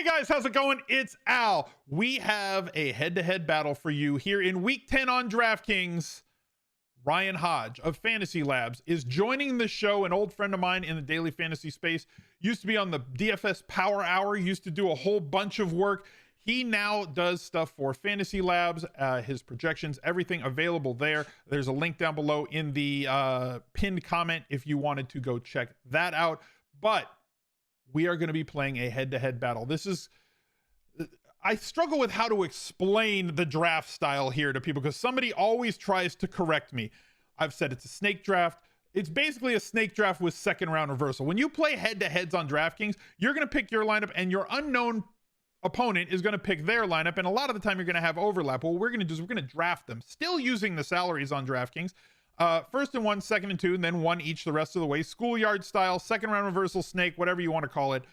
Guys, how's it going? It's Al. We have a head-to-head battle for you here in week 10 on Draftkings. Ryan Hodge of Fantasy Labs is joining the show, an old friend of mine in the daily fantasy space. Used to be on the DFS Power Hour, used to do a whole bunch of work. He now does stuff for Fantasy Labs, his projections, everything available there. There's a link down below in the pinned comment if you wanted to go check that out. But we are going to be playing a head-to-head battle. I struggle with how to explain the draft style here to people because somebody always tries to correct me. I've said it's a snake draft. It's basically a snake draft with second round reversal. When you play head-to-heads on DraftKings, you're going to pick your lineup and your unknown opponent is going to pick their lineup. And a lot of the time you're going to have overlap. What we're going to do is we're going to draft them, still using the salaries on DraftKings. First and one, second and two, and then one each the rest of the way. Schoolyard style, second round reversal, snake, whatever you want to call it.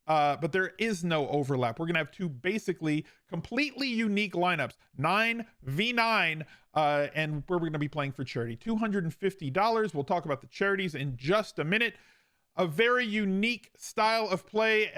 But there is no overlap. We're going to have two basically completely unique lineups, 9v9, and we're going to be playing for charity. $250. We'll talk about the charities in just a minute. A very unique style of play.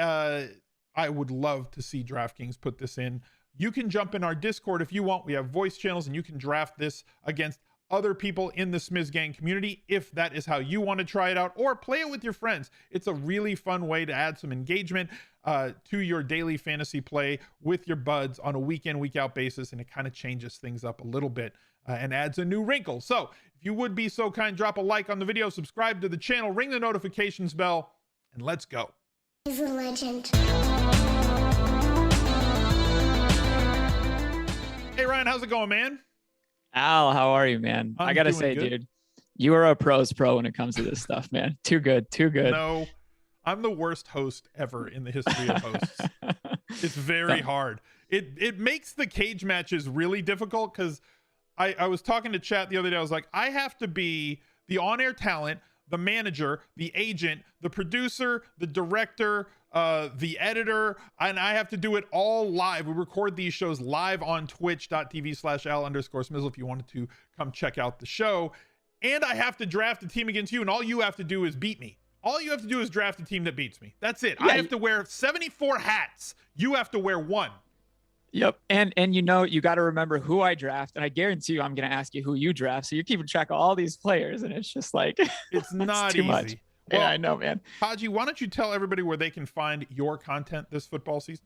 I would love to see DraftKings put this in. You can jump in our Discord if you want. We have voice channels, and you can draft this against other people in the Smiz Gang community if that is how you want to try it out, or play it with your friends. It's a really fun way to add some engagement to your daily fantasy play with your buds on a week in, week out basis, and it kind of changes things up a little bit and adds a new wrinkle. So if you would be so kind, drop a like on the video, subscribe to the channel, ring the notifications bell, and let's go. He's a legend. Hey Ryan, how's it going, man? Al, how are you, man? I gotta say, good. Dude, you are a pro's pro when it comes to this stuff, man. Too good. No, I'm the worst host ever in the history of hosts. It's very hard. It makes the cage matches really difficult because I was talking to chat the other day. I was like, I have to be the on-air talent, the manager, the agent, the producer, the director, the editor, and I have to do it all live. We record these shows live on twitch.tv/Al_Smizzle if you wanted to come check out the show. And I have to draft a team against you, and all you have to do is beat me. All you have to do is draft a team that beats me. That's it. Yeah, I have to wear 74 hats. You have to wear one. Yep. And you know, you got to remember who I draft, and I guarantee you I'm going to ask you who you draft. So you're keeping track of all these players, and it's just like it's not too easy. Much. Well, yeah, I know, man. Hodge, why don't you tell everybody where they can find your content this football season?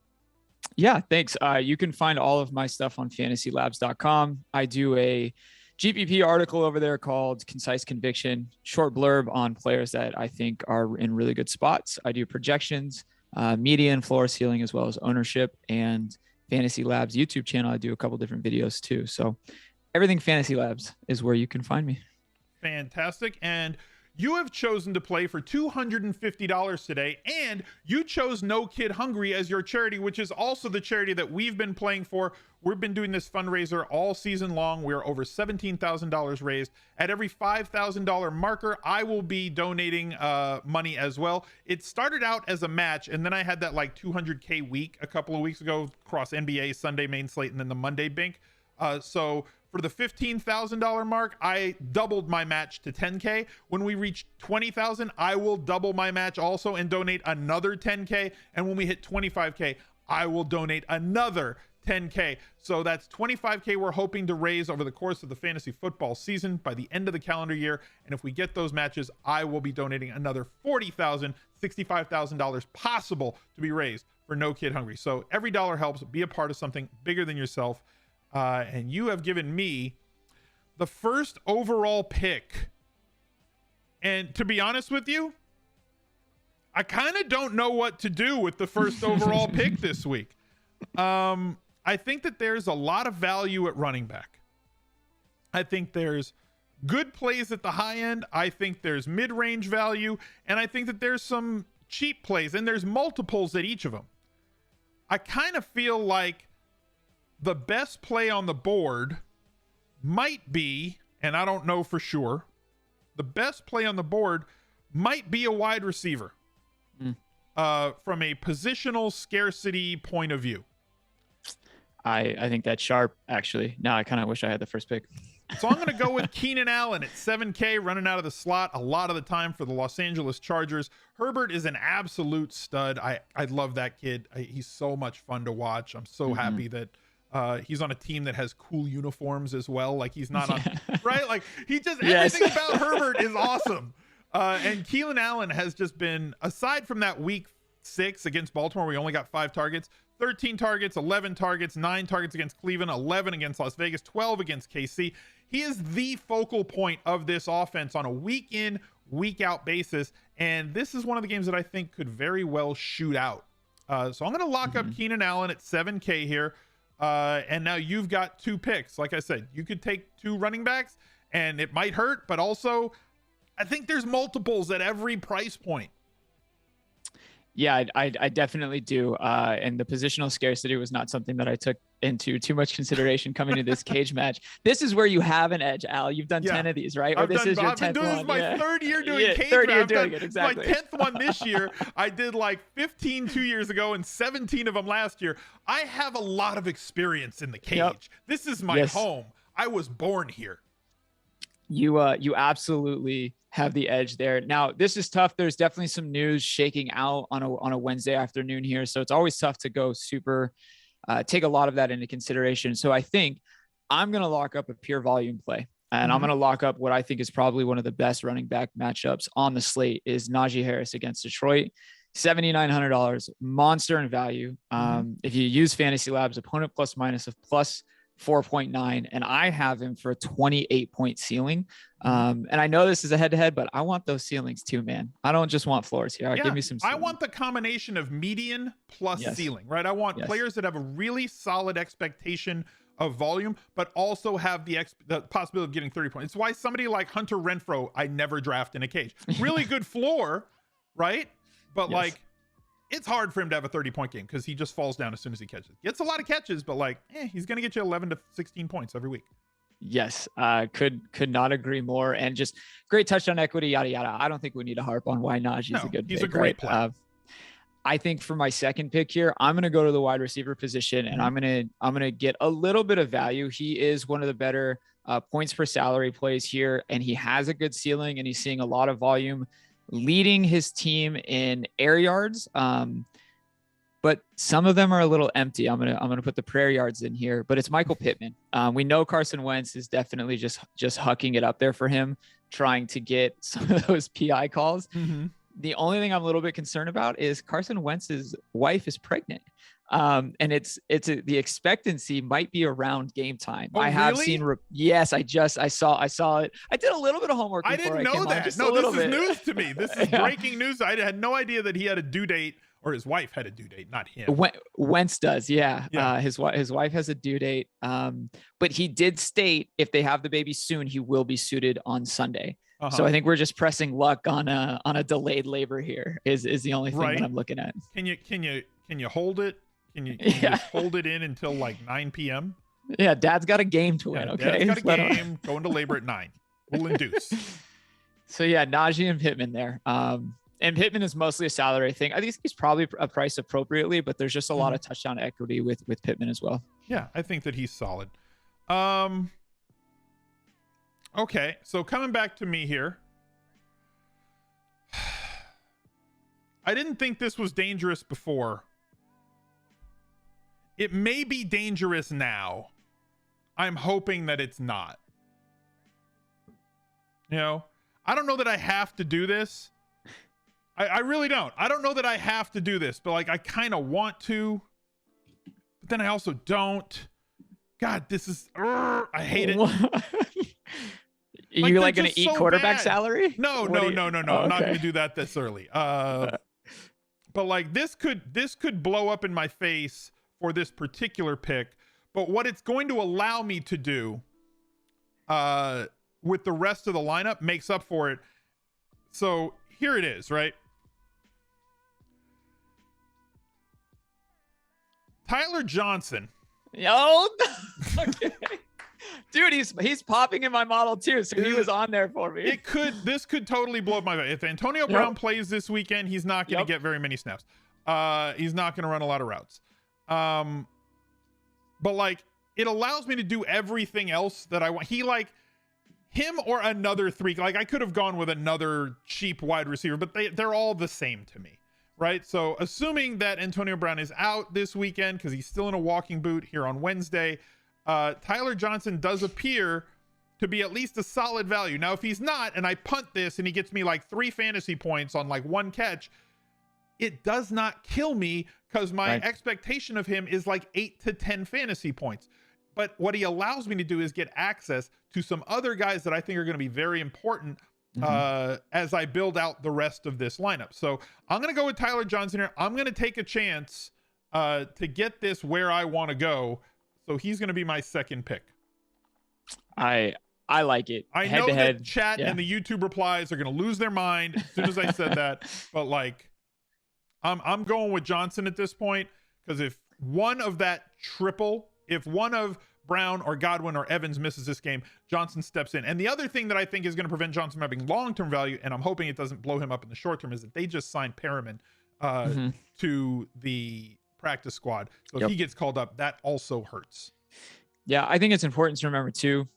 Yeah, thanks. You can find all of my stuff on fantasylabs.com. I do a GPP article over there called Concise Conviction, short blurb on players that I think are in really good spots. I do projections, median, floor, ceiling, as well as ownership, and Fantasy Labs YouTube channel. I do a couple different videos too. So everything Fantasy Labs is where you can find me. Fantastic. And you have chosen to play for $250 today, and you chose No Kid Hungry as your charity, which is also the charity that we've been playing for. We've been doing this fundraiser all season long. We're over $17,000 raised. At every $5,000 marker, I will be donating money as well. It started out as a match, and then I had that like 200K week a couple of weeks ago across NBA, Sunday main slate, and then the Monday bink. So for the $15,000 mark, I doubled my match to 10K. When we reach 20,000, I will double my match also and donate another 10K. And when we hit 25K, I will donate another 10K. So that's 25K we're hoping to raise over the course of the fantasy football season by the end of the calendar year. And if we get those matches, I will be donating another $40,000, $65,000 possible to be raised for No Kid Hungry. So every dollar helps. Be a part of something bigger than yourself. And you have given me the first overall pick. And to be honest with you, I kind of don't know what to do with the first overall pick this week. I think that there's a lot of value at running back. I think there's good plays at the high end. I think there's mid-range value. And I think that there's some cheap plays. And there's multiples at each of them. I kind of feel like the best play on the board might be, and I don't know for sure, the best play on the board might be a wide receiver from a positional scarcity point of view. I think that's sharp, actually. Now I kind of wish I had the first pick. So I'm going to go with Keenan Allen at 7K, running out of the slot a lot of the time for the Los Angeles Chargers. Herbert is an absolute stud. I love that kid. He's so much fun to watch. I'm so happy that he's on a team that has cool uniforms as well. Like he's not on, right? Like he just, everything about Herbert is awesome. And Keenan Allen has just been, aside from that week 6 against Baltimore, we only got 5 targets, 13 targets, 11 targets, 9 targets against Cleveland, 11 against Las Vegas, 12 against KC. He is the focal point of this offense on a week in, week out basis. And this is one of the games that I think could very well shoot out. So I'm going to lock up Keenan Allen at 7K here. And now you've got 2 picks. Like I said, you could take 2 running backs and it might hurt, but also I think there's multiples at every price point. Yeah, I definitely do. And the positional scarcity was not something that I took into too much consideration coming to this cage match. This is where you have an edge, Al. You've done 10 of these, right? I've been doing this my 3rd year doing cage. Third year doing it, exactly. My 10th one this year. I did like 15 2 years ago and 17 of them last year. I have a lot of experience in the cage. Yep. This is my home. I was born here. You absolutely have the edge there. Now, this is tough. There's definitely some news shaking out on a Wednesday afternoon here. So it's always tough to go super, take a lot of that into consideration. So I think I'm going to lock up a pure volume play. And I'm going to lock up what I think is probably one of the best running back matchups on the slate is Najee Harris against Detroit. $7,900, monster in value. If you use Fantasy Labs, opponent plus minus of plus 4.9, and I have him for a 28-point ceiling. And I know this is a head-to-head, but I want those ceilings too, man. I don't just want floors here. Give me some ceiling. I want the combination of median plus ceiling, right? I want players that have a really solid expectation of volume, but also have the possibility of getting 30 points. It's why somebody like Hunter Renfrow, I never draft in a cage. Really good floor, right? But like, it's hard for him to have a 30-point game because he just falls down as soon as he catches. Gets a lot of catches, but like, he's going to get you 11 to 16 points every week. Yes, could not agree more. And just great touchdown equity, yada yada. I don't think we need to harp on why Najee's a good pick. He's a great player. I think for my second pick here, I'm going to go to the wide receiver position, and I'm going to get a little bit of value. He is one of the better points per salary plays here, and he has a good ceiling, and he's seeing a lot of volume, leading his team in air yards. But some of them are a little empty. I'm gonna put the prayer yards in here, but it's Michael Pittman. We know Carson Wentz is definitely just hucking it up there for him, trying to get some of those PI calls. The only thing I'm a little bit concerned about is Carson Wentz's wife is pregnant. And the expectancy might be around game time. Oh, I have really? seen, yes, I saw it. I did a little bit of homework. I didn't know that. No, this is news to me. This is breaking news. I had no idea that he had a due date, or his wife had a due date, not him. Wentz does. Yeah. His wife has a due date. But he did state if they have the baby soon, he will be suited on Sunday. So I think we're just pressing luck on a delayed labor here is the only thing that I'm looking at. Can you hold it? Can you just hold it in until like 9 p.m.? Yeah, Dad's got a game to win. Okay, Dad's got a game. Going to labor at 9. We'll induce. So yeah, Najee and Pittman there. And Pittman is mostly a salary thing. I think he's probably priced appropriately, but there's just a lot of touchdown equity with Pittman as well. Yeah, I think that he's solid. Okay, so coming back to me here. I didn't think this was dangerous before. It may be dangerous now. I'm hoping that it's not. You know, I don't know that I have to do this. I really don't. I don't know that I have to do this, but like I kind of want to, but then I also don't. God, this is, I hate it. You're like going to eat quarterback salary? No. I'm not going to do that this early. But like this could blow up in my face for this particular pick. But what it's going to allow me to do with the rest of the lineup makes up for it. So here it is, right? Tyler Johnson. Oh, okay. Dude, he's popping in my model too, so he was on there for me. This could totally blow up my face. If Antonio Brown plays this weekend, he's not going to get very many snaps. He's not going to run a lot of routes. but like it allows me to do everything else that I want. He like him or another 3. Like I could have gone with another cheap wide receiver, but they're all the same to me, right? So assuming that Antonio Brown is out this weekend because he's still in a walking boot here on Wednesday, Tyler Johnson does appear to be at least a solid value. Now, if he's not, and I punt this and he gets me like 3 fantasy points on like 1 catch, it does not kill me because my expectation of him is like 8 to 10 fantasy points. But what he allows me to do is get access to some other guys that I think are going to be very important as I build out the rest of this lineup. So I'm going to go with Tyler Johnson here. I'm going to take a chance to get this where I want to go. So he's going to be my second pick. I like it. I know that chat and the YouTube replies are going to lose their mind as soon as I said that. But like, I'm going with Johnson at this point because if one of Brown or Godwin or Evans misses this game, Johnson steps in. And the other thing that I think is going to prevent Johnson from having long-term value, and I'm hoping it doesn't blow him up in the short term, is that they just signed Perriman to the practice squad. So if he gets called up, that also hurts. Yeah, I think it's important to remember too,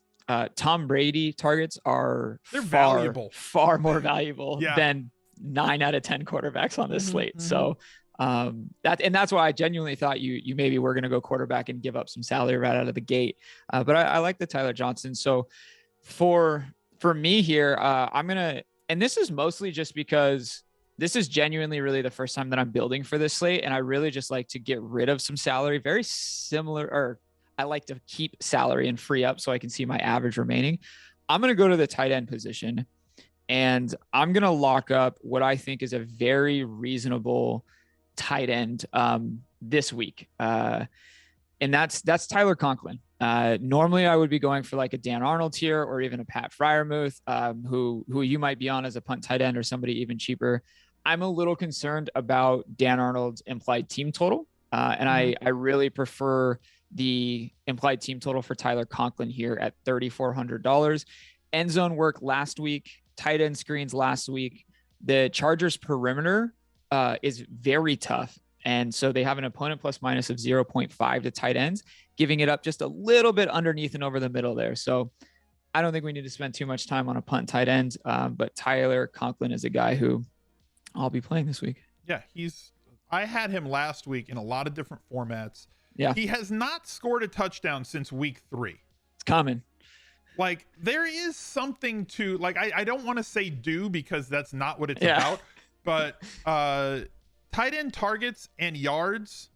Tom Brady targets are far more valuable than 9 out of 10 quarterbacks on this slate. So that's why I genuinely thought you maybe were going to go quarterback and give up some salary right out of the gate. But I like the Tyler Johnson. So for me here, I'm going to, and this is mostly just because this is genuinely really the first time that I'm building for this slate. And I really just like to get rid of some salary, very similar, or I like to keep salary and free up so I can see my average remaining. I'm going to go to the tight end position and I'm going to lock up what I think is a very reasonable tight end this week. And that's Tyler Conklin. Normally I would be going for like a Dan Arnold here or even a Pat Freiermuth, who you might be on as a punt tight end or somebody even cheaper. I'm a little concerned about Dan Arnold's implied team total. And I really prefer the implied team total for Tyler Conklin here at $3,400. End zone work last week, tight end screens last week. The Chargers perimeter is very tough. And so they have an opponent plus minus of 0.5 to tight ends, giving it up just a little bit underneath and over the middle there. So I don't think we need to spend too much time on a punt tight end, but Tyler Conklin is a guy who I'll be playing this week. Yeah, I had him last week in a lot of different formats. Yeah. He has not scored a touchdown since week 3. It's coming. Like there is something to like, I don't want to say do because that's not what it's about, but tight end targets and yards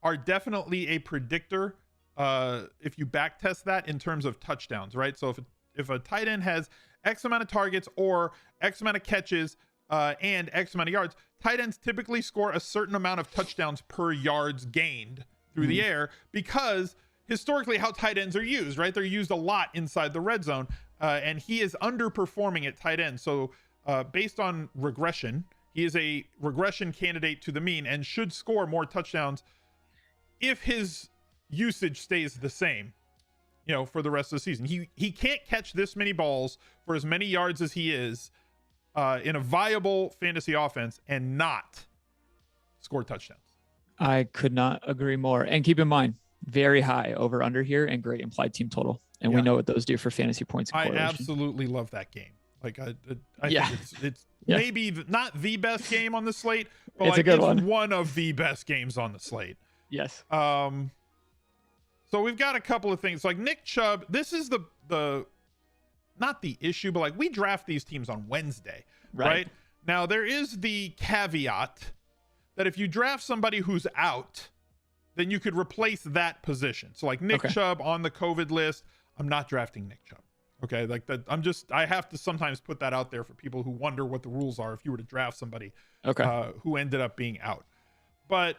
are definitely a predictor if you back test that in terms of touchdowns, right? So if a tight end has X amount of targets or X amount of catches and X amount of yards, tight ends typically score a certain amount of touchdowns per yards gained through the air because historically how tight ends are used, right? They're used a lot inside the red zone, and he is underperforming at tight end. So based on regression, he is a regression candidate to the mean and should score more touchdowns if his usage stays the same, for the rest of the season. He can't catch this many balls for as many yards as he is in a viable fantasy offense and not score touchdowns. I could not agree more. And keep in mind, very high over under here and great implied team total. And we know what those do for fantasy points. I absolutely love that game. Like I think it's maybe not the best game on the slate, but it's one of the best games on the slate. Yes. So we've got a couple of things like Nick Chubb. This is the not the issue, but like we draft these teams on Wednesday, right? Now there is the caveat that if you draft somebody who's out, then you could replace that position. So like Nick Chubb on the COVID list, I'm not drafting Nick Chubb. Okay. Like that. I have to sometimes put that out there for people who wonder what the rules are if you were to draft somebody who ended up being out. But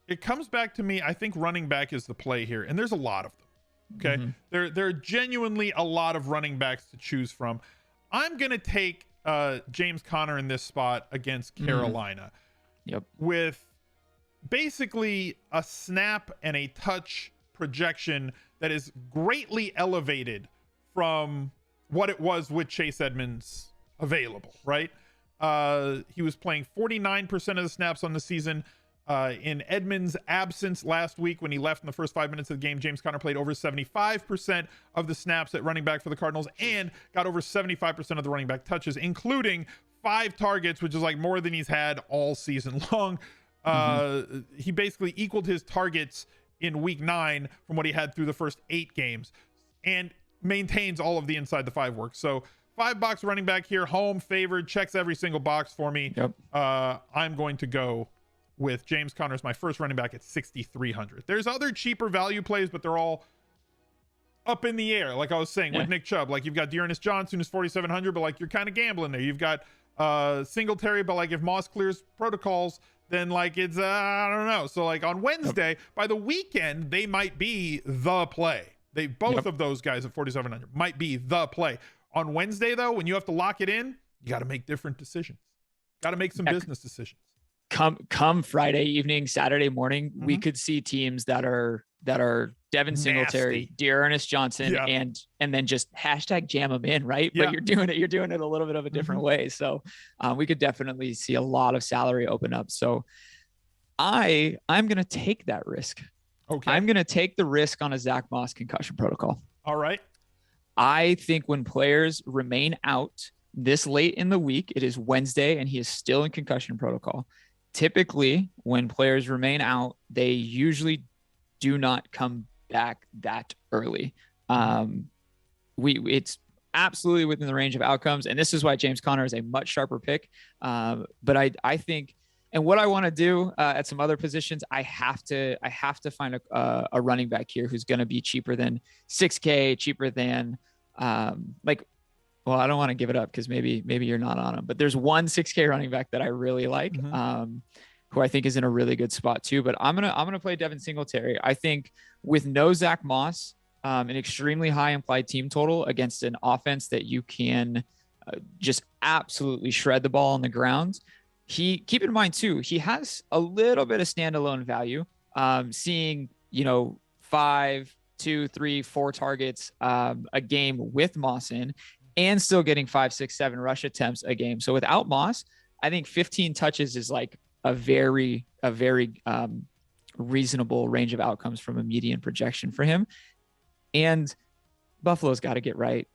it comes back to me. I think running back is the play here. And there's a lot of them. Okay. There are genuinely a lot of running backs to choose from. I'm going to take James Conner in this spot against Carolina. With basically a snap and a touch projection that is greatly elevated from what it was with Chase Edmonds available, right? He was playing 49% of the snaps on the season In Edmonds' absence last week, when he left in the first 5 minutes of the game, James Conner played over 75% of the snaps at running back for the Cardinals and got over 75% of the running back touches, including 5 targets, which is like more than he's had all season long. He basically equaled his targets in week 9 from what he had through the first 8 games and maintains all of the inside the 5 work. So $5 running back here, home favored, checks every single box for me. Yep. I'm going to go with James Conner as my first running back at 6,300. There's other cheaper value plays, but they're all up in the air. Like I was saying with Nick Chubb, like you've got Dearness Johnson who's 4,700, but like you're kind of gambling there. You've got Singletary, but like if Moss clears protocols, then like it's I don't know. So like on Wednesday, by the weekend, they might be the play. They both of those guys at 4,700 might be the play. On Wednesday though, when you have to lock it in, you got to make different decisions. Got to make some business decisions. Come Friday evening, Saturday morning, we could see teams that are Devin Singletary, Dearness Johnson, and then just hashtag jam them in, right? But you're doing it a little bit of a different way. So we could definitely see a lot of salary open up. So I'm gonna take that risk. Okay. I'm gonna take the risk on a Zach Moss concussion protocol. All right. I think when players remain out this late in the week, it is Wednesday and he is still in concussion protocol. Typically, when players remain out, they usually do not come back that early. It's absolutely within the range of outcomes, and this is why James Conner is a much sharper pick. But I think, and what I want to do at some other positions, I have to find a running back here who's going to be cheaper than 6K, cheaper than well, I don't want to give it up because maybe you're not on him, but there's one 6K running back that I really like, who I think is in a really good spot too. But I'm gonna play Devin Singletary. I think with no Zach Moss, an extremely high implied team total against an offense that you can just absolutely shred the ball on the ground. Keep in mind too, he has a little bit of standalone value. Seeing 5, 2, 3, 4 targets a game with Moss in, and still getting 5, 6, 7 rush attempts a game. So without Moss, I think 15 touches is like a very reasonable range of outcomes from a median projection for him. And Buffalo's got to get right?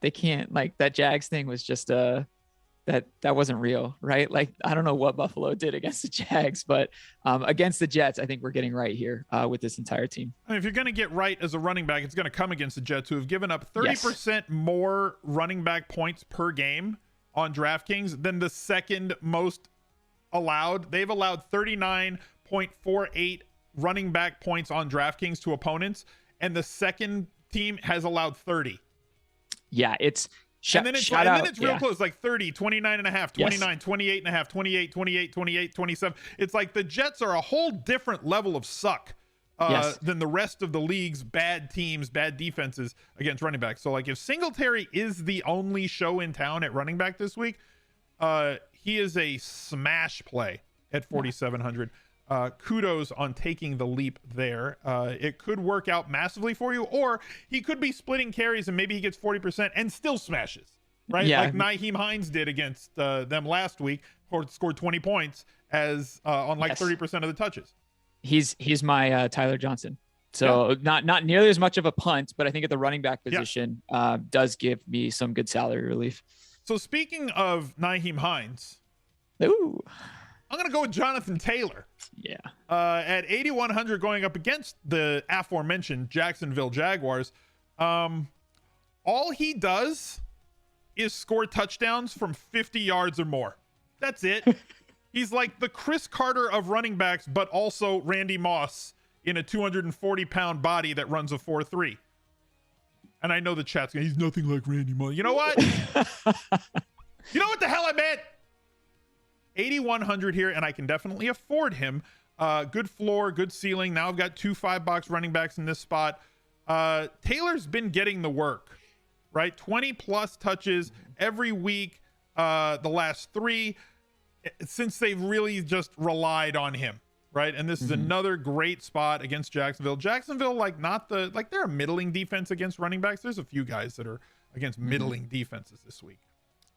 They can't, like, that Jags thing was just that wasn't real, right? Like, I don't know what Buffalo did against the Jags, but against the Jets, I think we're getting right here with this entire team. I mean, if you're going to get right as a running back, it's going to come against the Jets, who have given up 30% more running back points per game on DraftKings than the second most allowed. They've allowed 39.48 running back points on DraftKings to opponents, and the second team has allowed 30. Yeah, it's and then it's real close, like 30, 29 and a half, 29, 28 and a half, 28, 28, 28, 27. It's like the Jets are a whole different level of suck than the rest of the league's bad teams, bad defenses against running backs. So like if Singletary is the only show in town at running back this week, he is a smash play at 4,700. Kudos on taking the leap there. It could work out massively for you, or he could be splitting carries and maybe he gets 40% and still smashes, right? Like Nyheim Hines did against them last week, scored 20 points as on like 30% of the touches. He's my Tyler Johnson. So not nearly as much of a punt, but I think at the running back position does give me some good salary relief. So speaking of Nyheim Hines, I'm going to go with Jonathan Taylor. Yeah. At 8,100 going up against the aforementioned Jacksonville Jaguars. All he does is score touchdowns from 50 yards or more. That's it. He's like the Chris Carter of running backs, but also Randy Moss in a 240-pound body that runs a 4.3. And I know the chat's going, he's nothing like Randy Moss. You know what? You know what the hell I meant? 8,100 here, and I can definitely afford him. Good floor, good ceiling. Now I've got 2 5-box running backs in this spot. Taylor's been getting the work, right? 20 plus touches every week the last 3 since they've really just relied on him, right? And this is another great spot against Jacksonville. Jacksonville, they're a middling defense against running backs. There's a few guys that are against middling defenses this week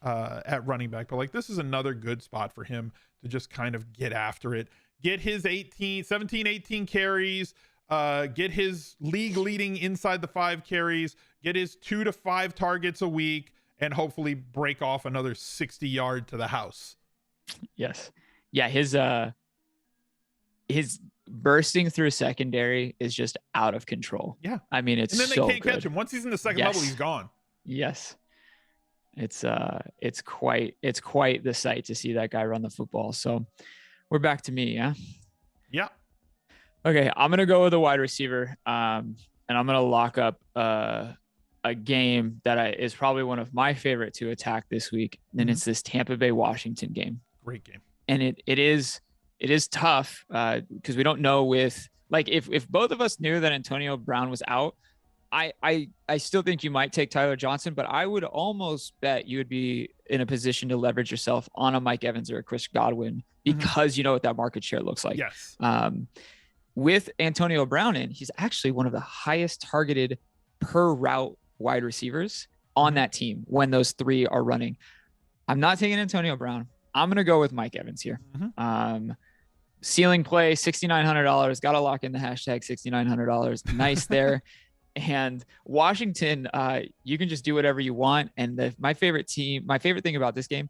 at running back, but like this is another good spot for him to just kind of get after it, get his 17, 18 carries, get his league leading inside the 5 carries, get his 2 to 5 targets a week, and hopefully break off another 60-yard to the house. Yes. Yeah. His bursting through secondary is just out of control. Yeah. I mean, it's and then they so can't good. catch him. Once he's in the second level, he's gone. Yes. It's quite the sight to see that guy run the football. So we're back to me. Yeah. Yeah. Okay. I'm going to go with a wide receiver. And I'm going to lock up, a game that is probably one of my favorite to attack this week. And it's this Tampa Bay Washington game. Great game. And it is tough because we don't know if both of us knew that Antonio Brown was out, I still think you might take Tyler Johnson, but I would almost bet you would be in a position to leverage yourself on a Mike Evans or a Chris Godwin because you know what that market share looks like. Yes. With Antonio Brown in, he's actually one of the highest targeted per route wide receivers on that team when those 3 are running. I'm not taking Antonio Brown. I'm going to go with Mike Evans here. Ceiling play, $6,900. Got to lock in the hashtag $6,900. Nice there. And Washington, you can just do whatever you want. And my favorite thing about this game,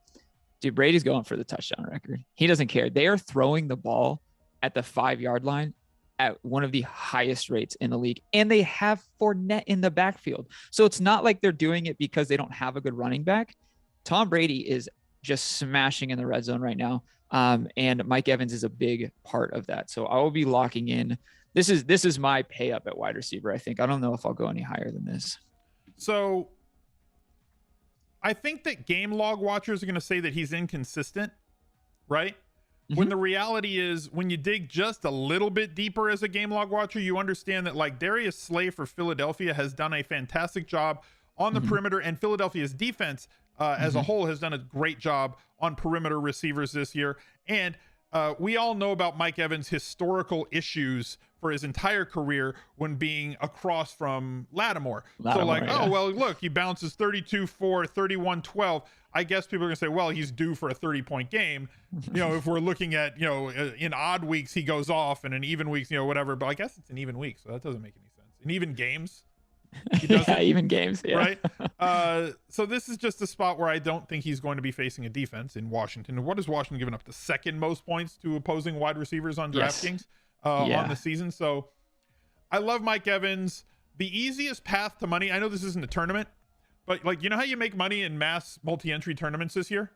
dude, Brady's going for the touchdown record. He doesn't care. They are throwing the ball at the 5-yard line at one of the highest rates in the league. And they have Fournette in the backfield. So it's not like they're doing it because they don't have a good running back. Tom Brady is just smashing in the red zone right now. And Mike Evans is a big part of that. So I will be locking in. This is my pay up at wide receiver. I think. I don't know if I'll go any higher than this. So I think that game log watchers are going to say that he's inconsistent, right? When the reality is, when you dig just a little bit deeper as a game log watcher, you understand that like Darius Slay for Philadelphia has done a fantastic job on the perimeter, and Philadelphia's defense as a whole has done a great job on perimeter receivers this year. And we all know about Mike Evans' historical issues for his entire career when being across from Lattimore. So like, oh, well, look, he bounces 32-4, 31-12. I guess people are gonna say, well, he's due for a 30-point game. You know, if we're looking at, you know, in odd weeks, he goes off, and in even weeks, you know, whatever. But I guess it's an even week, so that doesn't make any sense. In even games, he doesn't. Yeah, even games, yeah. Right? So this is just a spot where I don't think he's going to be facing a defense in Washington. What has Washington given up? The second most points to opposing wide receivers on Draftkings on the season. So I love Mike Evans. The easiest path to money, I know this isn't a tournament, but like, you know how you make money in mass multi-entry tournaments this year?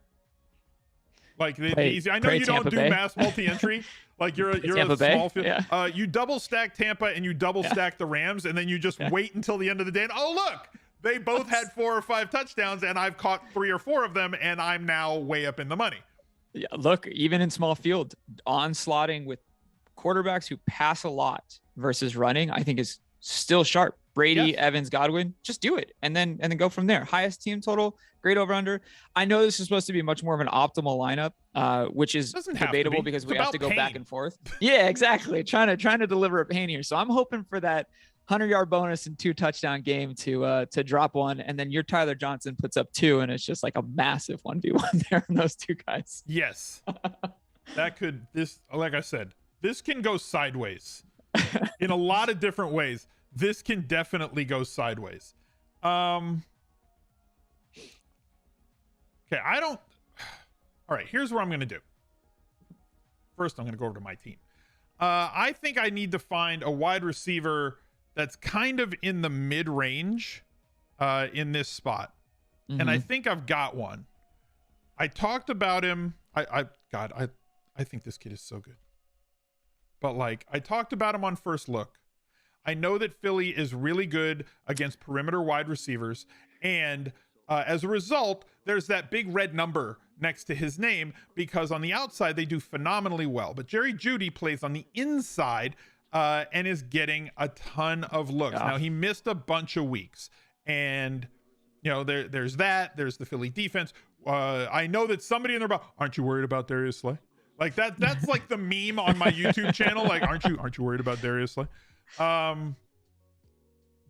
Like the easy. I know you don't do mass multi-entry. Like you're a small field. Yeah. You double stack Tampa and you double stack the Rams, and then you just wait until the end of the day. And oh look, they both had 4 or 5 touchdowns, and I've caught 3 or 4 of them, and I'm now way up in the money. Yeah, look, even in small field, onslaughting with quarterbacks who pass a lot versus running, I think is still sharp. Brady, Evans, Godwin, just do it. And then go from there. Highest team total, great over under. I know this is supposed to be much more of an optimal lineup, which is debatable because we have to go back and forth. Yeah, exactly. Trying to deliver a pain here. So I'm hoping for that 100-yard bonus and 2 touchdown game to drop one. And then your Tyler Johnson puts up 2, and it's just like a massive 1v1 there in those 2 guys. Yes. Like I said, this can go sideways in a lot of different ways. This can definitely go sideways. Okay, all right, here's what I'm going to do. First, I'm going to go over to my team. I think I need to find a wide receiver that's kind of in the mid-range in this spot. And I think I've got one. I talked about him. I think this kid is so good. But like, I talked about him on First Look. I know that Philly is really good against perimeter wide receivers, and as a result, there's that big red number next to his name because on the outside they do phenomenally well. But Jerry Jeudy plays on the inside and is getting a ton of looks. Now, he missed a bunch of weeks, and you know there's the Philly defense. I know that somebody in there about, aren't you worried about Darius Slay? Like that's like the meme on my YouTube channel. Like, aren't you worried about Darius Slay?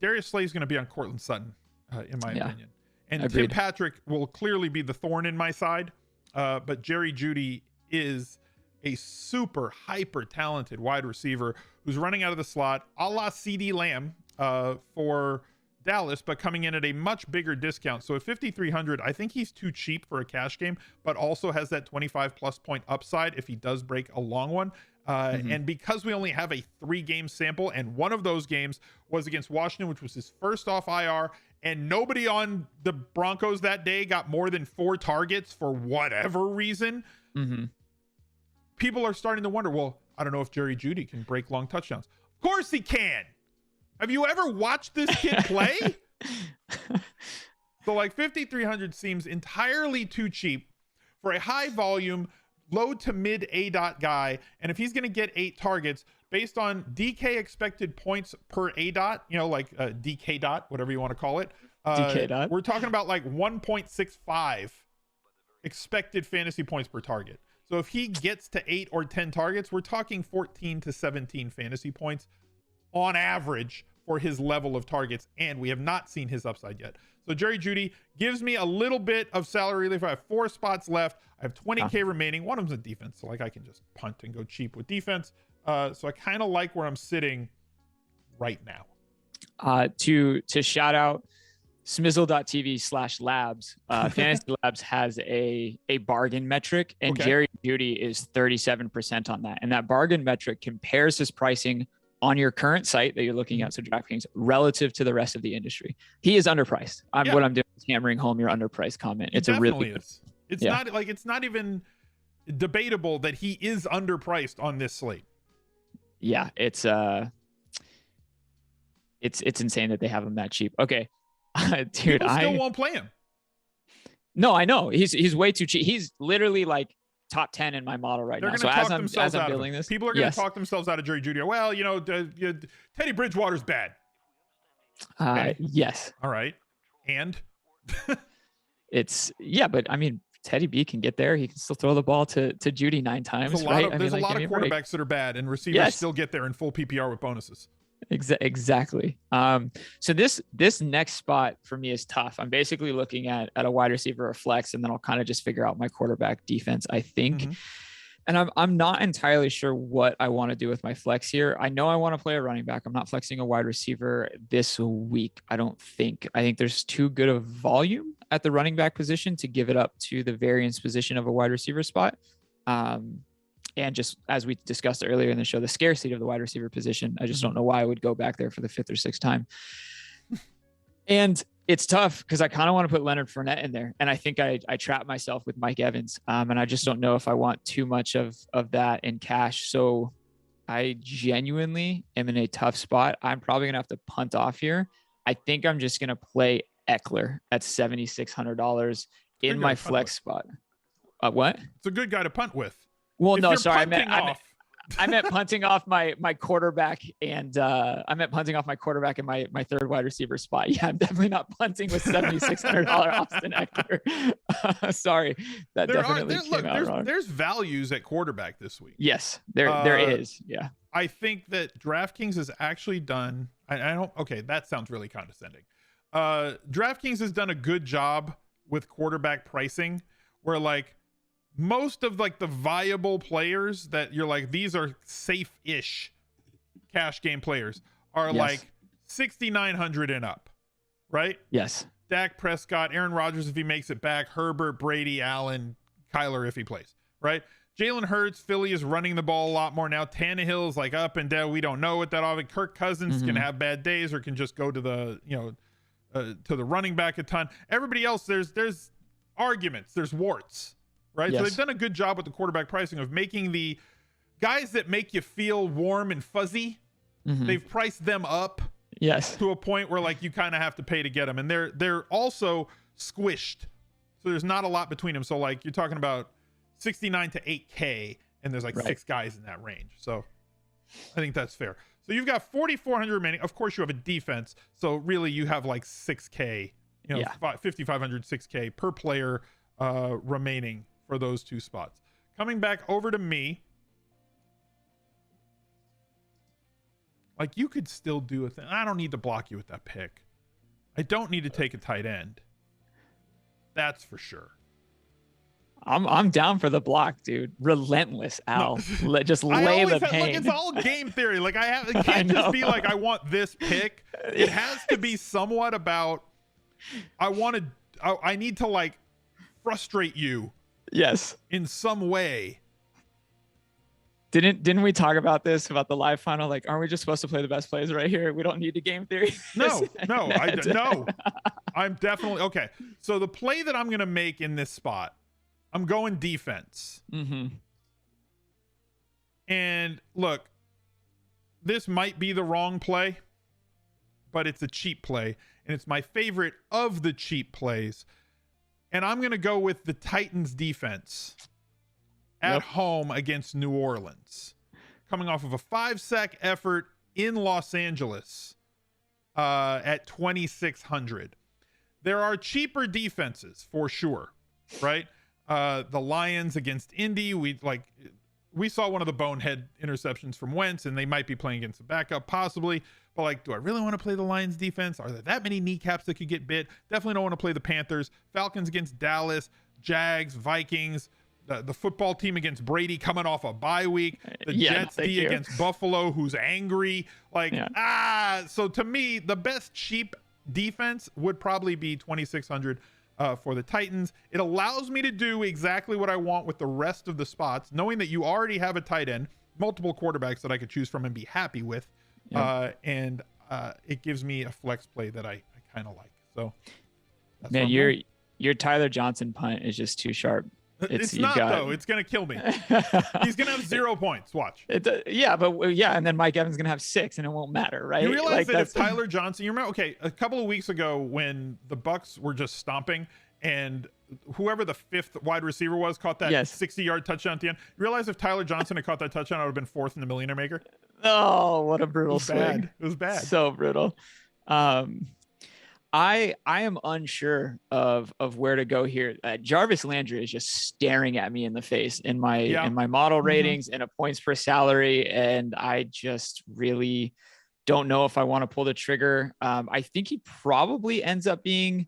Darius Slay is going to be on Cortland Sutton, in my opinion. And Agreed. Tim Patrick will clearly be the thorn in my side. But Jerry Jeudy is a super hyper talented wide receiver who's running out of the slot, a la CD Lamb for Dallas, but coming in at a much bigger discount. So at 5,300, I think he's too cheap for a cash game, but also has that 25 plus point upside if he does break a long one. And because we only have a 3-game sample, and one of those games was against Washington, which was his first off IR, and nobody on the Broncos that day got more than 4 targets for whatever reason, people are starting to wonder, well, I don't know if Jerry Jeudy can break long touchdowns. Of course he can. Have you ever watched this kid play? So like 5,300 seems entirely too cheap for a high volume, low to mid ADOT guy. And if he's going to get 8 targets based on DK expected points per ADOT, you know, like DK dot, whatever you want to call it. DK dot. We're talking about like 1.65 expected fantasy points per target. So if he gets to 8 or 10 targets, we're talking 14 to 17 fantasy points on average for his level of targets, and we have not seen his upside yet. So Jerry Jeudy gives me a little bit of salary relief. I have 4 spots left. I have 20K remaining. One of them's a defense, so like I can just punt and go cheap with defense. So I kind of like where I'm sitting right now. To shout out Smizzle.tv/labs. Fantasy Labs has a bargain metric, and Jerry Jeudy is 37% on that. And that bargain metric compares his pricing on your current site that you're looking at, so DraftKings, relative to the rest of the industry. He is underpriced. What I'm doing is hammering home your underpriced comment. It's a really is. It's not like, it's not even debatable that he is underpriced on this slate. Yeah, it's insane that they have him that cheap. Okay. Dude, people still won't play him. No, I know. He's way too cheap. He's literally like top 10 in my model right now. So as I'm building this, people are going to talk themselves out of Jerry Jeudy. Well, you know, Teddy Bridgewater's bad. Okay. Yes. All right. And but I mean, Teddy B can get there. He can still throw the ball to Jeudy 9 times. There's a lot of quarterbacks that are bad, and receivers still get there in full PPR with bonuses. Exactly. So this next spot for me is tough. I'm basically looking at a wide receiver or flex, and then I'll kind of just figure out my quarterback defense, I think. And I'm not entirely sure what I want to do with my flex here. I know I want to play a running back. I'm not flexing a wide receiver this week, I don't think. I think there's too good of volume at the running back position to give it up to the variance position of a wide receiver spot. And just as we discussed earlier in the show, the scarcity of the wide receiver position, I just don't know why I would go back there for the 5th or 6th time. And it's tough because I kind of want to put Leonard Fournette in there. And I think I trapped myself with Mike Evans. And I just don't know if I want too much of that in cash. So I genuinely am in a tough spot. I'm probably going to have to punt off here. I think I'm just going to play Eckler at $7,600 in my flex spot. What? It's a good guy to punt with. Well, no, sorry. I meant punting off my quarterback, and I meant punting off my quarterback in my 3rd wide receiver spot. Yeah, I'm definitely not punting with $7,600 Austin Eckler. Sorry, that definitely came out wrong. There's values at quarterback this week. Yes, there is. Yeah, I think that DraftKings has actually done. Okay, that sounds really condescending. DraftKings has done a good job with quarterback pricing, where like most of like the viable players that you're like, these are safe-ish cash game players are like 6,900 and up, right? Yes. Dak Prescott, Aaron Rodgers if he makes it back, Herbert, Brady, Allen, Kyler if he plays, right? Jalen Hurts, Philly is running the ball a lot more now. Tannehill is like up and down. We don't know what that often. Kirk Cousins can have bad days or can just go to the, to the running back a ton. Everybody else, there's arguments, there's warts. Right. Yes. So they've done a good job with the quarterback pricing of making the guys that make you feel warm and fuzzy. They've priced them up. Yes. To a point where like you kind of have to pay to get them. And they're also squished. So there's not a lot between them. So like you're talking about 69 to 8K and there's like 6 guys in that range. So I think that's fair. So you've got 4,400 remaining. Of course you have a defense. So really you have like 6K, 5,500, 6K per player remaining for those 2 spots. Coming back over to me, like you could still do a thing. I don't need to block you with that pick. I don't need to take a tight end. That's for sure. I'm down for the block, dude. Relentless, Al. Just lay the pain. Look, it's all game theory. Like it can't just be like I want this pick. It has to be somewhat about I need to like frustrate you. Yes. In some way. Didn't we talk about this about the live final? Like, aren't we just supposed to play the best plays right here? We don't need the game theory. No. I'm definitely okay. So the play that I'm gonna make in this spot, I'm going defense. Mm-hmm. And look, this might be the wrong play, but it's a cheap play, and it's my favorite of the cheap plays. And I'm gonna go with the Titans defense at home against New Orleans, coming off of a 5-sack effort in Los Angeles at 2,600. There are cheaper defenses for sure, right? The Lions against Indy, we saw one of the bonehead interceptions from Wentz, and they might be playing against a backup possibly, but like, do I really want to play the Lions defense? Are there that many kneecaps that could get bit? Definitely don't want to play the Panthers. Falcons against Dallas, Jags, Vikings, the football team against Brady coming off a bye week, the Jets D against Buffalo, who's angry. So to me, the best cheap defense would probably be 2,600 for the Titans. It allows me to do exactly what I want with the rest of the spots, knowing that you already have a tight end, multiple quarterbacks that I could choose from and be happy with. And it gives me a flex play that I kind of like. So man, your Tyler Johnson punt is just too sharp. It's not though. It's gonna kill me. He's gonna have 0 points. Watch. And then Mike Evans is gonna have 6, and it won't matter, right? You realize that if Tyler Johnson, you remember? Okay, a couple of weeks ago when the Bucks were just stomping, and whoever the 5th wide receiver was caught that 60-yard touchdown at the end. You realize if Tyler Johnson had caught that touchdown, I would have been 4th in the Millionaire Maker. Oh, what a brutal swing! It was bad. So brutal. I am unsure of where to go here. Jarvis Landry is just staring at me in the face in my model ratings and a points per salary, and I just really don't know if I want to pull the trigger. I think he probably ends up being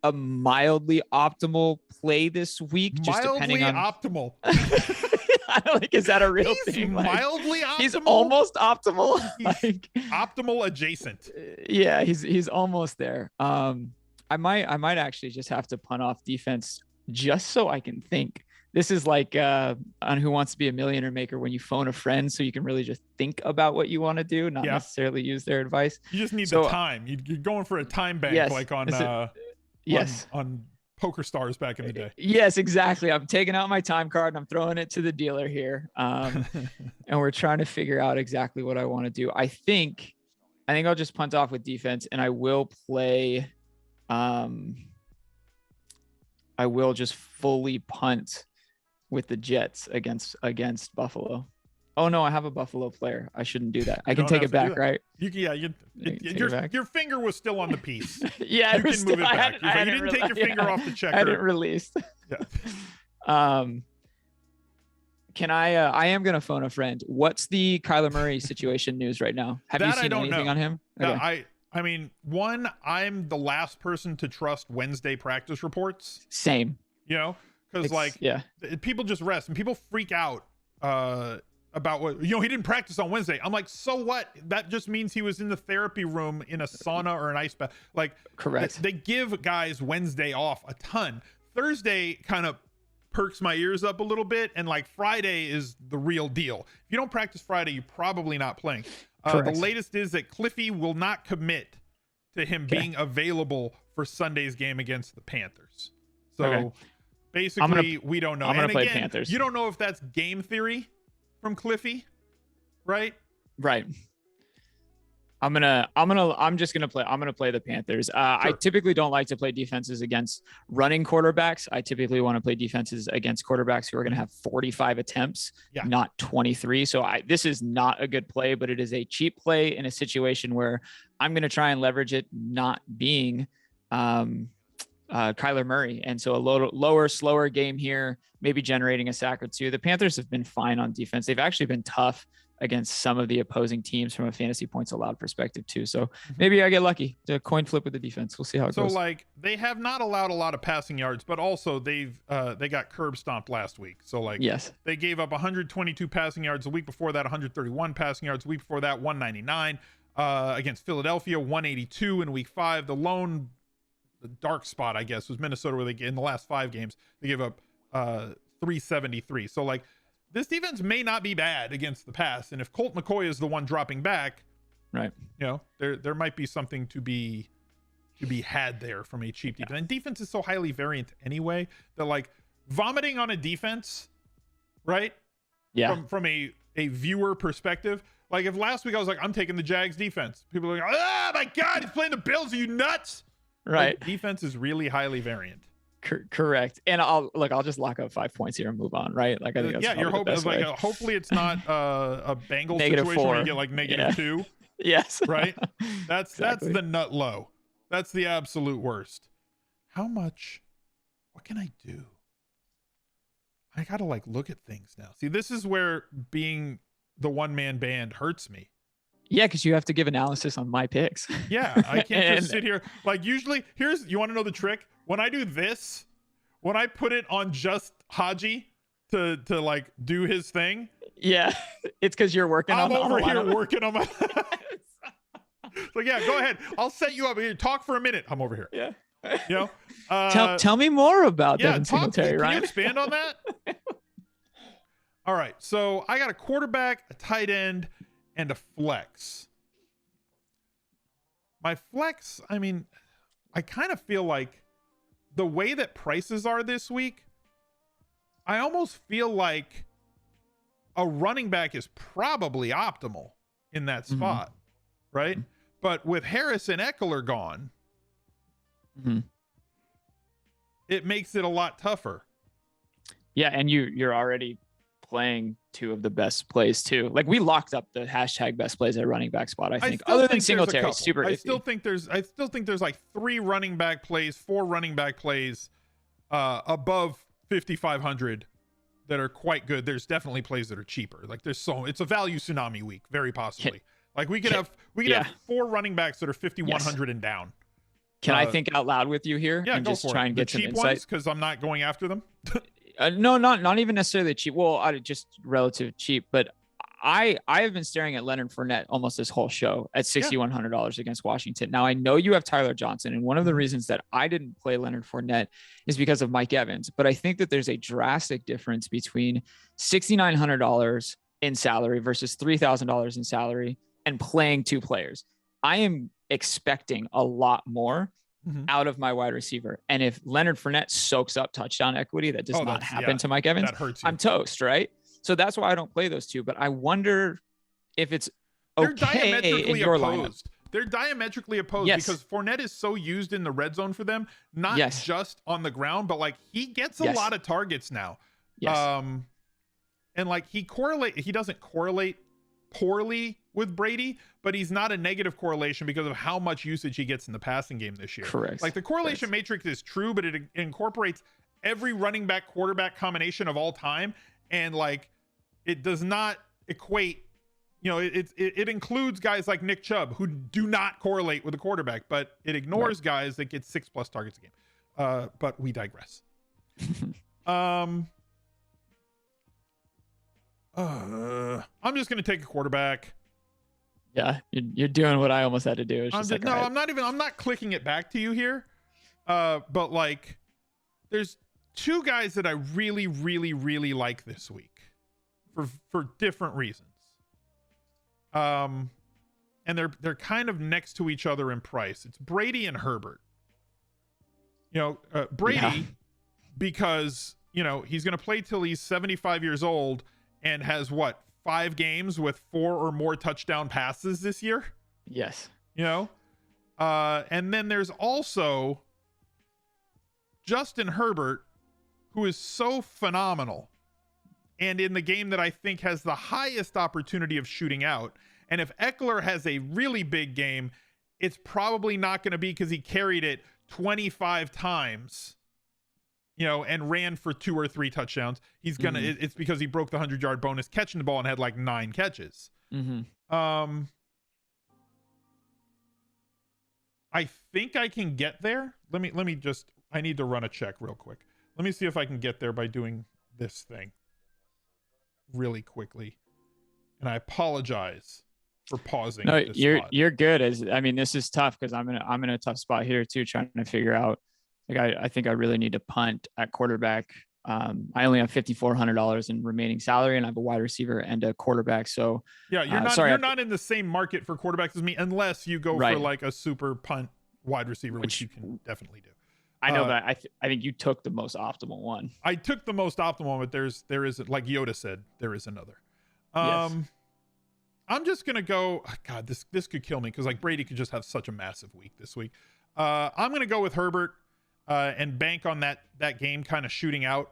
a mildly optimal play this week, just depending on optimal. Is that a real thing? Mildly optimal. He's almost optimal. He's optimal adjacent. Yeah, he's almost there. I might actually just have to punt off defense just so I can think. This is like on Who Wants to Be a Millionaire Maker, when you phone a friend so you can really just think about what you want to do, not necessarily use their advice. You just need the time. You're going for a time bank, like on on Poker Stars back in the day. Yes, exactly. I'm taking out my time card and I'm throwing it to the dealer here. And we're trying to figure out exactly what I want to do. I think I'll just punt off with defense, and I will play. I will just fully punt with the Jets against Buffalo. Oh no, I have a Buffalo player. I shouldn't do that. I can take it back, right? Your finger was still on the piece. Yeah, you can move it back. You didn't take your finger off the checker. I didn't release. Yeah. Can I am gonna phone a friend. What's the Kyler Murray situation news right now? Have you seen anything on him? Okay. No, I mean, I'm the last person to trust Wednesday practice reports. Same. Because people just rest and people freak out about what he didn't practice on Wednesday. I'm like, so what? That just means he was in the therapy room in a sauna or an ice bath. Like, correct. They give guys Wednesday off a ton. Thursday kind of perks my ears up a little bit, and like Friday is the real deal. If you don't practice Friday, you're probably not playing. The latest is that Cliffy will not commit to him being available for Sunday's game against the Panthers. So basically, we don't know. I'm gonna play Panthers. You don't know if that's game theory from Cliffy, right? Right. I'm gonna play the Panthers. Sure. I typically don't like to play defenses against running quarterbacks. I typically want to play defenses against quarterbacks who are going to have 45 attempts, not 23. So this is not a good play, but it is a cheap play in a situation where I'm going to try and leverage it not being Kyler Murray. And so a lower, slower game here, maybe generating a sack or two. The Panthers have been fine on defense. They've actually been tough against some of the opposing teams from a fantasy points allowed perspective too. So maybe I get lucky to coin flip with the defense. We'll see how it goes. So like they have not allowed a lot of passing yards, but also they got curb stomped last week. So like yes, they gave up 122 passing yards the week before that, 131 passing yards the week before that, 199 against Philadelphia, 182 in week 5. The dark spot, I guess, was Minnesota, where they in the last 5 games they gave up 373. So like this defense may not be bad against the pass, and if Colt McCoy is the one dropping back, right, there might be something to be had there from a cheap defense. And defense is so highly variant anyway that like vomiting on a defense, right? Yeah. From a viewer perspective, like if last week I was like, I'm taking the Jags defense, people are like, oh my God, he's playing the Bills. Are you nuts? Right. Like, defense is really highly variant. Correct. And I'll just lock up 5 points here and move on, right? Like I think that's you're hoping like hopefully it's not a Bengals situation -4. where you get like -2. Yes. Right. That's exactly. That's the nut low. That's the absolute worst. How much? What can I do? I gotta like look at things now. See, this is where being the one-man band hurts me. Yeah, because you have to give analysis on my picks. Yeah, I can't just sit here. Like usually, you want to know the trick? When I do this, when I put it on just Hodge to like do his thing. Yeah, it's because you're working on I'm over here working on my. So yeah, go ahead. I'll set you up here. Talk for a minute. I'm over here. Yeah. Tell me more about Devin Singletary, Ryan. Can you expand on that? All right. So I got a quarterback, a tight end, and a flex. My flex, I mean, I kind of feel like the way that prices are this week, I almost feel like a running back is probably optimal in that spot, right? But with Harris and Eckler gone, it makes it a lot tougher. Yeah, and you're already playing 2 of the best plays too. Like we locked up the hashtag best plays at running back spot. I think other than Singletary, super iffy. I still think there's like 3 running back plays, 4 running back plays above 5,500 that are quite good. There's definitely plays that are cheaper. Like it's a value tsunami week, very possibly. Like we could have 4 running backs that are 5,100 and down. Can I think out loud with you here? Yeah, and go just for try it. and get some insight? Because I'm not going after them. No, not even necessarily cheap. Well, just relative cheap, but I have been staring at Leonard Fournette almost this whole show at $6,100 against Washington. Now I know you have Tyler Johnson, and one of the reasons that I didn't play Leonard Fournette is because of Mike Evans. But I think that there's a drastic difference between $6,900 in salary versus $3,000 in salary and playing 2 players. I am expecting a lot more out of my wide receiver. And if Leonard Fournette soaks up touchdown equity, that does not happen to Mike Evans. That hurts you. I'm toast, right? So that's why I don't play those 2. But I wonder if it's okay in your lineup. They're diametrically opposed because Fournette is so used in the red zone for them, not just on the ground, but like he gets a lot of targets now. And like he doesn't correlate poorly with Brady, but he's not a negative correlation because of how much usage he gets in the passing game this year. Correct. Like the correlation matrix is true, but it incorporates every running back quarterback combination of all time, and like it does not equate. It includes guys like Nick Chubb who do not correlate with the quarterback, but it ignores guys that get 6+ targets a game. But we digress. I'm just going to take a quarterback. Yeah, you're doing what I almost had to do. I'm not clicking it back to you here. But like there's 2 guys that I really, really, really like this week for different reasons. And they're kind of next to each other in price. It's Brady and Herbert. Brady, because he's going to play till he's 75 years old and has 5 games with 4 or more touchdown passes this year. Yes. And then there's also Justin Herbert, who is so phenomenal and in the game that I think has the highest opportunity of shooting out. And if Eckler has a really big game, it's probably not going to be because he carried it 25 times and ran for 2 or 3 touchdowns, he's gonna. It's because he broke the 100-yard bonus catching the ball and had like 9 catches. I think I can get there. Let me just. I need to run a check real quick. Let me see if I can get there by doing this thing really quickly. And I apologize for pausing. No, this you're good. This is tough because I'm in a tough spot here too, trying to figure out. Like I think I really need to punt at quarterback. I only have $5,400 in remaining salary, and I have a wide receiver and a quarterback. So yeah, you're not in the same market for quarterbacks as me, unless you go for like a super punt wide receiver, which you can definitely do. I know that. I think you took the most optimal one. I took the most optimal, but there is, like Yoda said, there is another. Yes. I'm just gonna go. God, this could kill me because like Brady could just have such a massive week this week. I'm gonna go with Herbert and bank on that game kind of shooting out.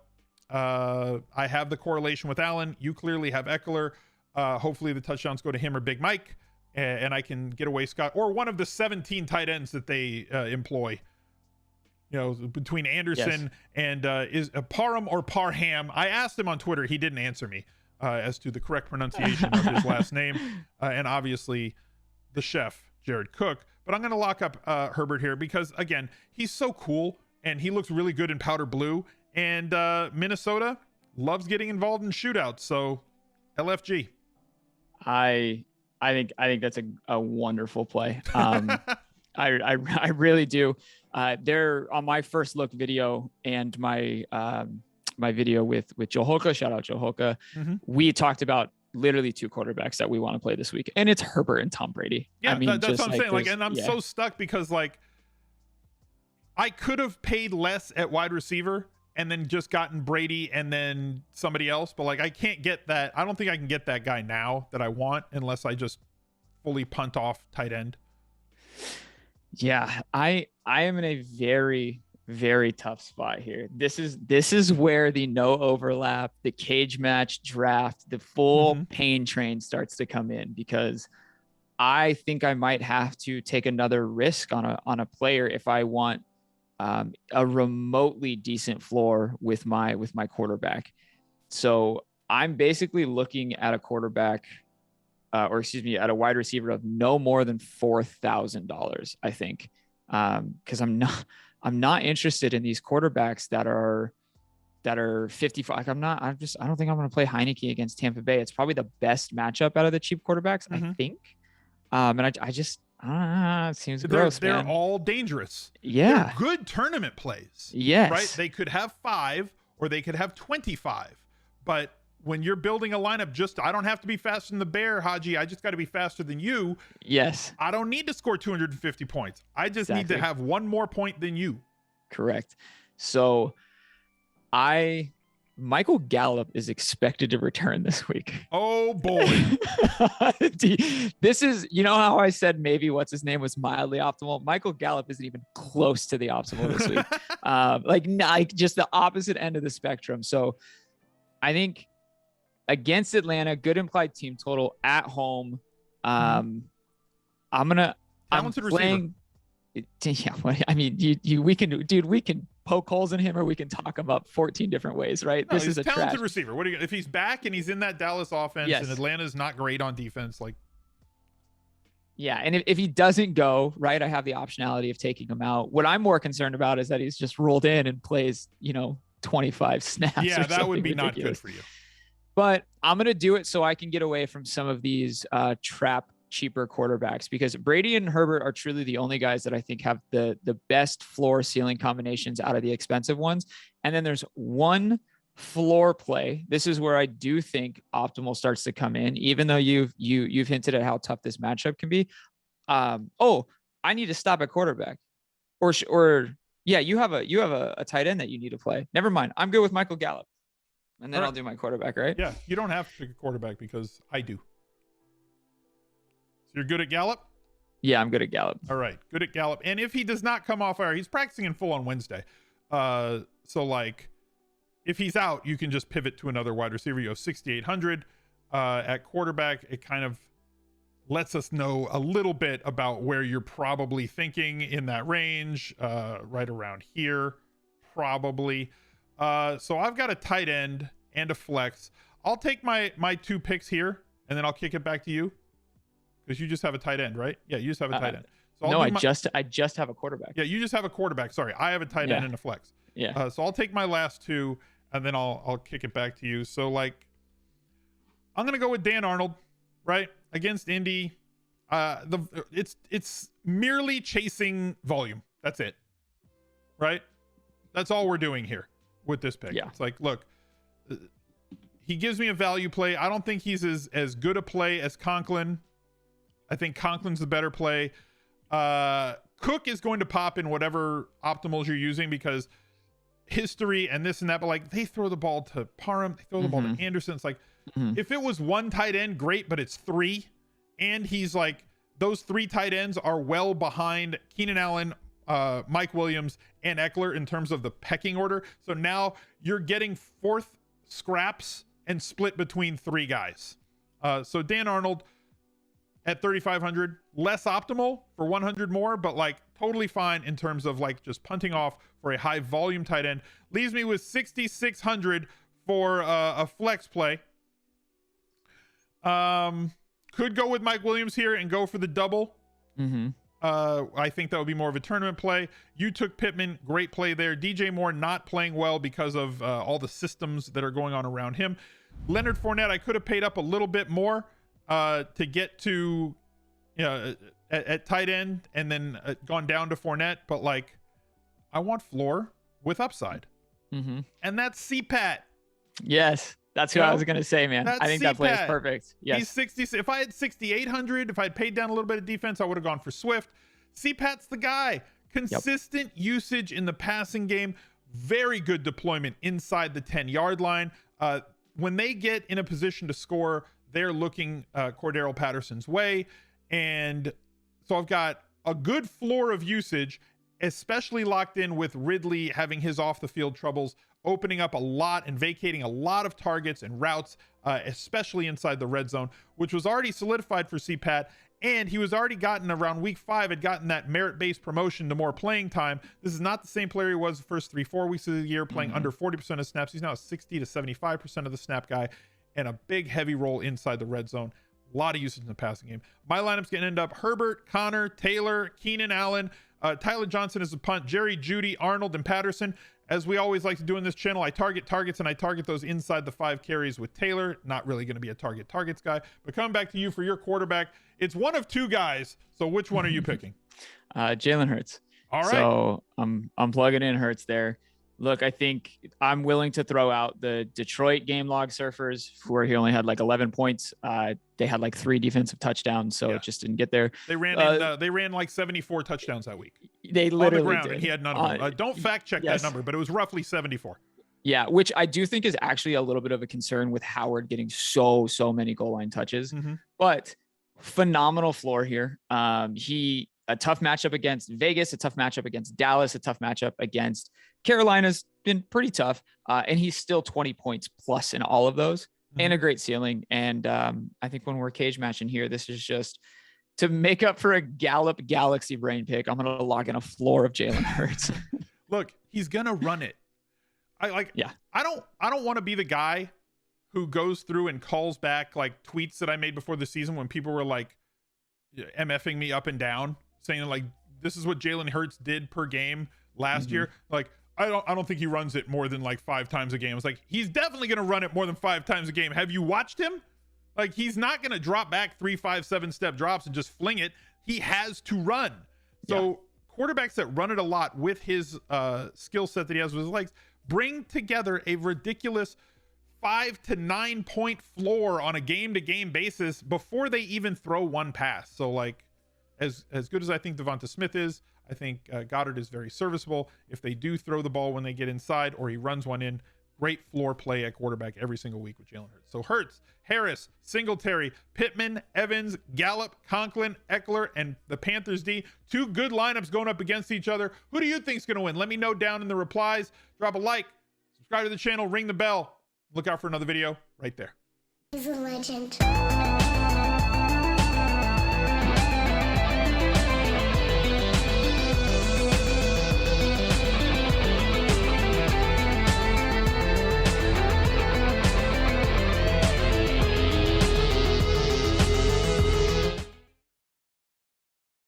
I have the correlation with Allen. You clearly have Eckler. Hopefully the touchdowns go to him or Big Mike, and I can get away Scott or one of the 17 tight ends that they employ. Between Anderson and is Parham or Parham. I asked him on Twitter. He didn't answer me as to the correct pronunciation of his last name. And obviously the chef, Jared Cook. But I'm going to lock up Herbert here because, again, he's so cool and he looks really good in powder blue. And Minnesota loves getting involved in shootouts. So LFG. I think that's a wonderful play. I really do. There on my first look video and my my video with Joe Holka, shout out Joe Holka. We talked about literally 2 quarterbacks that we want to play this week, and it's Herbert and Tom Brady. Yeah, that's what I'm saying. Like, and I'm so stuck because like I could have paid less at wide receiver and then just gotten Brady and then somebody else, but like I can't get that. I don't think I can get that guy now that I want unless I just fully punt off tight end. Yeah, I am in a very, very tough spot here. This is where the no overlap, the cage match draft, the full pain train starts to come in, because I think I might have to take another risk on a player if I want a remotely decent floor with my quarterback. So I'm basically looking at a quarterback. At a wide receiver of no more than $4,000, I think, because I'm not interested in these quarterbacks that are 55. I don't think I'm going to play Heineke against Tampa Bay. It's probably the best matchup out of the cheap quarterbacks, I think. And I just it seems gross. They're man. all dangerous. Yeah, they're good tournament plays. Yes, right. They could have 5 or they could have 25, but when you're building a lineup, I don't have to be faster than the bear, Haji. I just got to be faster than you. Yes. I don't need to score 250 points. I just need to have 1 more point than you. Correct. So Michael Gallup is expected to return this week. Oh boy. This is, how I said maybe what's his name was mildly optimal. Michael Gallup isn't even close to the optimal this week. Like just the opposite end of the spectrum. So I think against Atlanta, good implied team total at home. I'm playing. Yeah, we can poke holes in him, or we can talk him up 14 different ways, right? No, this is a talented trash receiver. What if he's back and he's in that Dallas offense and Atlanta's not great on defense? Like, yeah, and if he doesn't go right, I have the optionality of taking him out. What I'm more concerned about is that he's just rolled in and plays, 25 snaps. Yeah, that would be ridiculous. Not good for you. But I'm going to do it so I can get away from some of these trap cheaper quarterbacks, because Brady and Herbert are truly the only guys that I think have the best floor ceiling combinations out of the expensive ones. And then there's one floor play. This is where I do think optimal starts to come in, even though you've hinted at how tough this matchup can be. I need to stop at quarterback, or you have a tight end that you need to play. Never mind. I'm good with Michael Gallup. And then I'll do my quarterback, right? Yeah, you don't have to pick a quarterback because I do. So you're good at Gallup? Yeah, I'm good at Gallup. All right, good at Gallup. And if he does not come off IR, he's practicing in full on Wednesday. So like, if he's out, you can just pivot to another wide receiver. You have 6,800 at quarterback. It kind of lets us know a little bit about where you're probably thinking in that range, right around here, probably. So I've got a tight end and a flex. I'll take my 2 picks here, and then I'll kick it back to you because you just have a tight end, right? Yeah, you just have a tight end. So no, I just have a quarterback. Yeah, you just have a quarterback. Sorry, I have a tight end and a flex. Yeah. So I'll take my last 2, and then I'll kick it back to you. So like, I'm gonna go with Dan Arnold, right, against Indy. It's merely chasing volume. That's it, right? That's all we're doing here with this pick. Yeah. It's like, look, he gives me a value play. I don't think he's as good a play as Conklin. I think Conklin's the better play. Cook is going to pop in whatever optimals you're using because history and this and that, but like they throw the ball to Parham, they throw the ball to Anderson. It's like, if it was 1 tight end, great, but it's 3. And he's like, those 3 tight ends are well behind Keenan Allen, Mike Williams, and Eckler in terms of the pecking order. So now you're getting 4th scraps and split between 3 guys. So Dan Arnold at 3,500, less optimal for 100 more, but like totally fine in terms of like just punting off for a high volume tight end. Leaves me with 6,600 for a flex play. Could go with Mike Williams here and go for the double. I think that would be more of a tournament play. You took Pittman, great play there. DJ Moore not playing well because of all the systems that are going on around him. Leonard Fournette, I could have paid up a little bit more to get to, at tight end and then gone down to Fournette. But like, I want floor with upside, and that's CPAT. Yes. That's what I was going to say, man. I think that play is perfect. Yes. He's 60. If I had 6,800, if I'd paid down a little bit of defense, I would have gone for Swift. CPAT's the guy. Consistent usage in the passing game. Very good deployment inside the 10-yard line. When they get in a position to score, they're looking Cordero Patterson's way. And so I've got a good floor of usage, especially locked in with Ridley having his off the field troubles, opening up a lot and vacating a lot of targets and routes, especially inside the red zone, which was already solidified for CPAT. And he was already gotten around week 5, had gotten that merit-based promotion to more playing time. This is not the same player he was the first 3-4 weeks of the year, playing under 40% of snaps. He's now a 60 to 75% of the snap guy and a big heavy role inside the red zone. A lot of usage in the passing game. My lineup's going to end up Herbert, Connor, Taylor, Keenan Allen, Tyler Johnson is a punt, Jerry, Jeudy, Arnold, and Patterson. As we always like to do in this channel, I target targets, and I target those inside the 5 carries with Taylor. Not really going to be a targets guy. But coming back to you for your quarterback, it's one of 2 guys. So which one are you picking? Jalen Hurts. All right. So I'm plugging in Hurts there. Look, I think I'm willing to throw out the Detroit game log surfers where he only had like 11 points. They had like 3 defensive touchdowns, so it just didn't get there. They ran they ran like 74 touchdowns that week. They literally on the ground, did. And he had none of them. Don't fact check that number, but it was roughly 74. Yeah, which I do think is actually a little bit of a concern with Howard getting so many goal line touches. But phenomenal floor here. A tough matchup against Vegas, a tough matchup against Dallas, a tough matchup against Carolina's been pretty tough. And he's still 20 points plus in all of those and a great ceiling. And I think when we're cage matching here, this is just to make up for a Gallup Galaxy brain pick. I'm going to lock in a floor of Jalen Hurts. Look, he's going to run it. I don't want to be the guy who goes through and calls back like tweets that I made before the season when people were like MFing me up and down, saying like, this is what Jalen Hurts did per game last year. Like, I don't think he runs it more than like 5 times a game. It's like, he's definitely going to run it more than 5 times a game. Have you watched him? Like, he's not going to drop back 3, 5, 7 step drops and just fling it. He has to run. So quarterbacks that run it a lot with his skill set that he has with his legs bring together a ridiculous 5 to 9 point floor on a game-to-game basis before they even throw one pass. So like, as good as I think Devonta Smith is, I think Goddard is very serviceable. If they do throw the ball when they get inside or he runs one in, great floor play at quarterback every single week with Jalen Hurts. So Hurts, Harris, Singletary, Pittman, Evans, Gallup, Conklin, Eckler, and the Panthers D. 2 good lineups going up against each other. Who do you think is going to win? Let me know down in the replies. Drop a like, subscribe to the channel, ring the bell. Look out for another video right there. He's a legend.